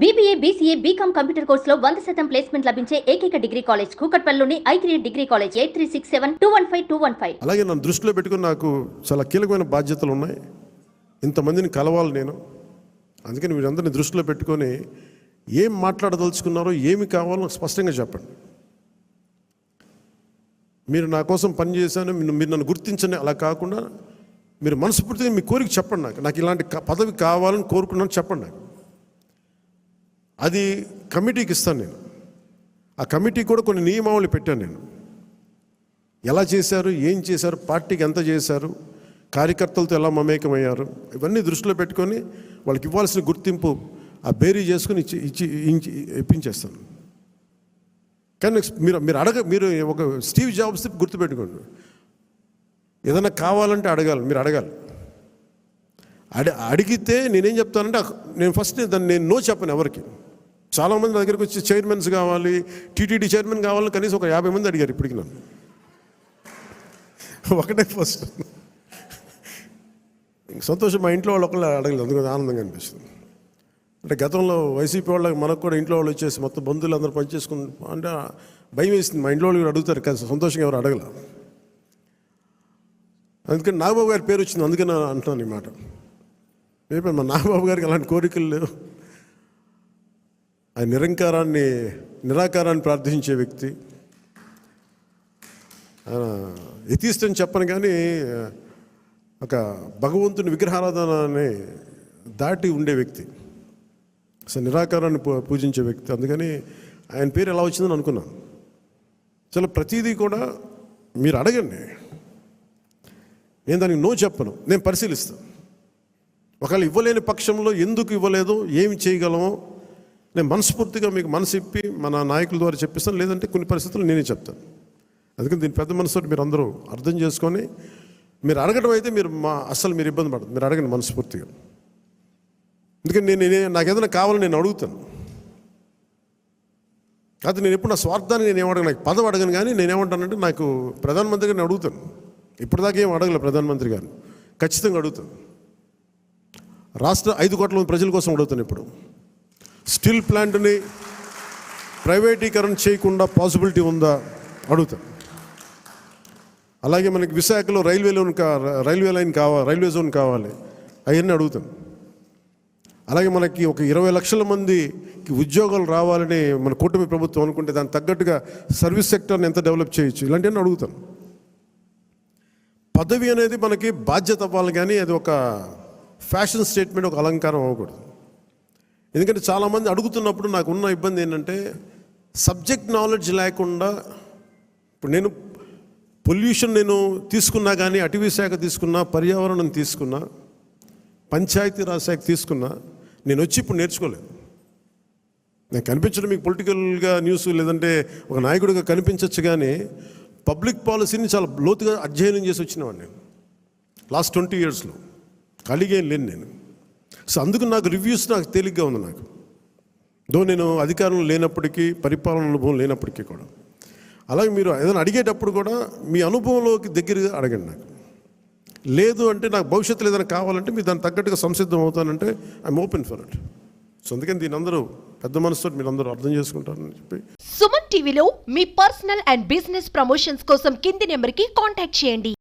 BBA, BCA, BCom computer కోర్సులో 100% placement లభించే ఏకైక డిగ్రీ కాలేజ్ కూకట్పల్లిలోని I3 డిగ్రీ కాలేజ్ 8367215215. అలాగే నన్ను దృష్టిలో పెట్టుకుని నాకు చాలా కీలకమైన బాధ్యతలు ఉన్నాయి. ఇంతమందిని కలవాలి నేను. అందుకని మీరందరినీ దృష్టిలో పెట్టుకొని ఏం మాట్లాడదలుచుకున్నారో ఏమి కావాలో స్పష్టంగా చెప్పండి. మీరు నా కోసం పనిచేశాను, మీరు నన్ను గుర్తించండి. అలా కాకుండా మీరు మనస్ఫూర్తిగా మీ కోరిక చెప్పండి. నాకు ఇలాంటి పదవి కావాలని కోరుకున్నాను చెప్పండి. నాకు అది కమిటీకి ఇస్తాను. నేను ఆ కమిటీ కూడా కొన్ని నియమావళి పెట్టాను. నేను ఎలా చేశారు, ఏం చేశారు, పార్టీకి ఎంత చేశారు, కార్యకర్తలతో ఎలా మమేకమయ్యారు, ఇవన్నీ దృష్టిలో పెట్టుకొని వాళ్ళకి ఇవ్వాల్సిన గుర్తింపు ఆ బేరీ చేసుకుని ఇప్పించేస్తాను. కానీ మీరు ఒక స్టీవ్ జాబ్స్ గుర్తుపెట్టుకోండి. ఏదైనా కావాలంటే మీరు అడగాలి. అడిగితే నేనేం చెప్తానంటే నేను ఫస్ట్ నేను నో చెప్పను ఎవరికి. చాలామంది నా దగ్గరికి వచ్చి చైర్మన్స్ కావాలి, టీటీడీ చైర్మన్ కావాలని కనీసం ఒక 50 మంది అడిగారు ఇప్పటికి నన్ను. ఒకటే ఫస్ట్ సంతోషం, మా ఇంట్లో వాళ్ళు ఒకళ్ళు అడగలేదు, అందుకని ఆనందంగా అనిపిస్తుంది. అంటే గతంలో వైసీపీ వాళ్ళకి మనకు కూడా ఇంట్లో వాళ్ళు వచ్చేసి మొత్తం బంధువులు అందరూ పనిచేసుకుని అంటే భయం వేసింది. మా ఇంట్లో వాళ్ళు అడుగుతారు కానీ సంతోషంగా ఎవరు అడగల. అందుకని నాగబాబు గారి పేరు వచ్చింది, అందుకని అంటున్నాను ఈ మాట. మా నాగబాబు గారికి అలాంటి కోరికలు లేవు. ఆయన నిరాకారాన్ని ప్రార్థించే వ్యక్తి. ఎథీస్ట్ చెప్పను కానీ ఒక భగవంతుని విగ్రహారాధనని దాటి ఉండే వ్యక్తి, అసలు నిరాకారాన్ని పూజించే వ్యక్తి. అందుకని ఆయన పేరు ఎలా వచ్చిందని అనుకున్నాను. చాలా ప్రతిదీ కూడా మీరు అడగండి, నేను దానికి నో చెప్పను, నేను పరిశీలిస్తాను. ఒకవేళ ఇవ్వలేని పక్షంలో ఎందుకు ఇవ్వలేదో, ఏమి చేయగలమో నేను మనస్ఫూర్తిగా మీకు మనసు ఇప్పి మన నాయకుల ద్వారా చెప్పిస్తాను. లేదంటే కొన్ని పరిస్థితులు నేనే చెప్తాను. అందుకని దీని పెద్ద మనసుతో మీరు అందరూ అర్థం చేసుకొని మీరు అడగడం అయితే అస్సలు మీరు ఇబ్బంది పడదు. మీరు అడగండి మనస్ఫూర్తిగా. ఎందుకంటే నాకు ఏదైనా కావాలని నేను అడుగుతాను. కాదు నేను ఎప్పుడు నా స్వార్థాన్ని నేను ఏమడగను, నాకు పదవి అడగను. కానీ నేనేమంటానంటే నాకు ప్రధానమంత్రి గారిని అడుగుతాను. ఇప్పటిదాకా ఏం అడగలే ప్రధానమంత్రి గారిని, ఖచ్చితంగా అడుగుతాను. రాష్ట్ర 5 కోట్ల మంది ప్రజల కోసం అడుగుతాను. ఇప్పుడు స్టీల్ ప్లాంట్ని ప్రైవేటీకరణ చేయకుండా పాసిబిలిటీ ఉందా అడుగుతాను. అలాగే మనకి విశాఖలో రైల్వే లైన్ కావాలి, రైల్వే జోన్ కావాలి, అవన్నీ అడుగుతాను. అలాగే మనకి ఒక 20 లక్షల మందికి ఉద్యోగాలు రావాలని మన కూటమి ప్రభుత్వం అనుకుంటే దానికి తగ్గట్టుగా సర్వీస్ సెక్టర్ని ఎంత డెవలప్ చేయొచ్చు, ఇలాంటివన్నీ అడుగుతాను. పదవి అనేది మనకి బాధ్యత అవ్వాలి, కానీ అది ఒక ఫ్యాషన్ స్టేట్మెంట్, ఒక అలంకారం అవ్వకూడదు. ఎందుకంటే చాలామంది అడుగుతున్నప్పుడు నాకు ఉన్న ఇబ్బంది ఏంటంటే సబ్జెక్ట్ నాలెడ్జ్ లేకుండా. ఇప్పుడు నేను పొల్యూషన్ నేను తీసుకున్నా, కానీ అటవీ శాఖ తీసుకున్నా, పర్యావరణం తీసుకున్నా, పంచాయతీరాజ్ శాఖ తీసుకున్నా, నేను వచ్చి ఇప్పుడు నేర్చుకోలేదు. నేను కనిపించడం మీకు పొలిటికల్గా న్యూస్ లేదంటే ఒక నాయకుడిగా కనిపించవచ్చు, కానీ పబ్లిక్ పాలసీని చాలా లోతుగా అధ్యయనం చేసి వచ్చినవాడిని నేను లాస్ట్ 20 yearsలో. ఖాళీగా ఏం లేను నేను. సో అందుకు నాకు రివ్యూస్ నాకు తేలిగ్గా ఉంది. నేను అధికారంలో లేనప్పటికీ, పరిపాలన అనుభవం లేనప్పటికీ కూడా. అలాగే మీరు ఏదైనా అడిగేటప్పుడు కూడా మీ అనుభవంలోకి దగ్గరగా అడగండి. నాకు లేదు అంటే, నాకు భవిష్యత్తులో ఏదైనా కావాలంటే మీరు దానికి తగ్గట్టుగా సంసిద్ధం అవుతానంటే I'm open for it. So అందుకని దీని అందరూ పెద్ద మనసుతో మీరు అందరూ అర్థం చేసుకుంటారని చెప్పి. సుమన్ టీవీలో మీ పర్సనల్ అండ్ బిజినెస్ ప్రమోషన్స్ కోసం కింది నెంబర్కి కాంటాక్ట్ చేయండి.